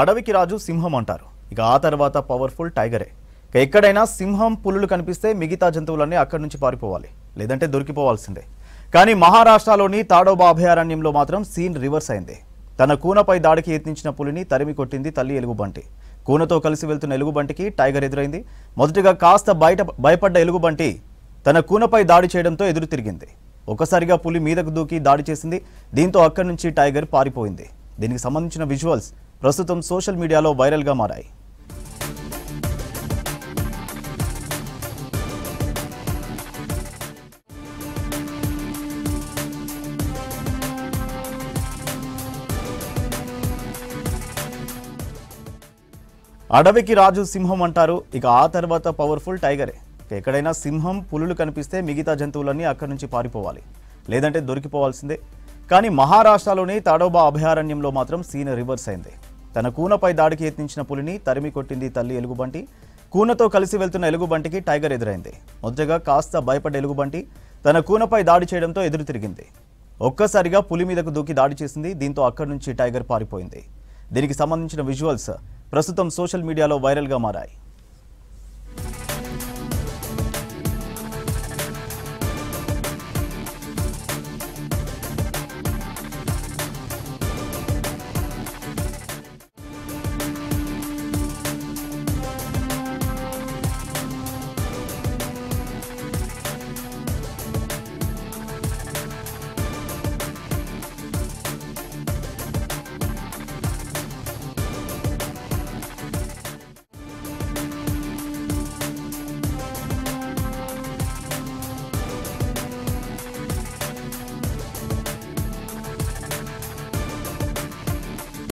అడవికి రాజు సింహం అంటారు. ఇక ఆ తర్వాత పవర్ఫుల్ టైగరే. ఇక ఎక్కడైనా సింహం పులులు కనిపిస్తే మిగతా జంతువులన్నీ అక్కడి నుంచి పారిపోవాలి, లేదంటే దొరికిపోవాల్సిందే. కానీ మహారాష్ట్రలోని తాడోబా అభయారణ్యంలో మాత్రం సీన్ రివర్స్ అయింది. తన కూనపై దాడికి యత్నించిన పులిని తరిమి కొట్టింది తల్లి ఎలుగుబంటి. కూనతో కలిసి వెళ్తున్న ఎలుగుబంటికి టైగర్ ఎదురైంది. మొదటిగా కాస్త భయపడ్డ ఎలుగుబంటి తన కూనపై దాడి చేయడంతో ఎదురు తిరిగింది. ఒక్కసారిగా పులి మీదకు దూకి దాడి చేసింది. దీంతో అక్కడి నుంచి టైగర్ పారిపోయింది. దీనికి సంబంధించిన విజువల్స్ ప్రస్తుతం సోషల్ మీడియాలో వైరల్గా మారాయి. అడవికి రాజు సింహం అంటారు. ఇక ఆ తర్వాత పవర్ఫుల్ టైగరే. ఎక్కడైనా సింహం పులులు కనిపిస్తే మిగతా జంతువులన్నీ అక్కడి నుంచి పారిపోవాలి, లేదంటే దొరికిపోవాల్సిందే. కానీ మహారాష్ట్రలోని తాడోబా అభయారణ్యంలో మాత్రం సీన్ రివర్స్ అయింది. తన కూనపై దాడికి యత్నించిన పులిని తరిమి కొట్టింది తల్లి ఎలుగుబంటి. కూనతో కలిసి వెళ్తున్న ఎలుగుబంటికి టైగర్ ఎదురైంది. మొదటగా కాస్త భయపడ్డ ఎలుగుబంటి తన కూనపై దాడి చేయడంతో ఎదురు తిరిగింది. ఒక్కసారిగా పులి మీదకు దూకి దాడి చేసింది. దీంతో అక్కడి నుంచి టైగర్ పారిపోయింది. దీనికి సంబంధించిన విజువల్స్ ప్రస్తుతం సోషల్ మీడియాలో వైరల్గా మారాయి.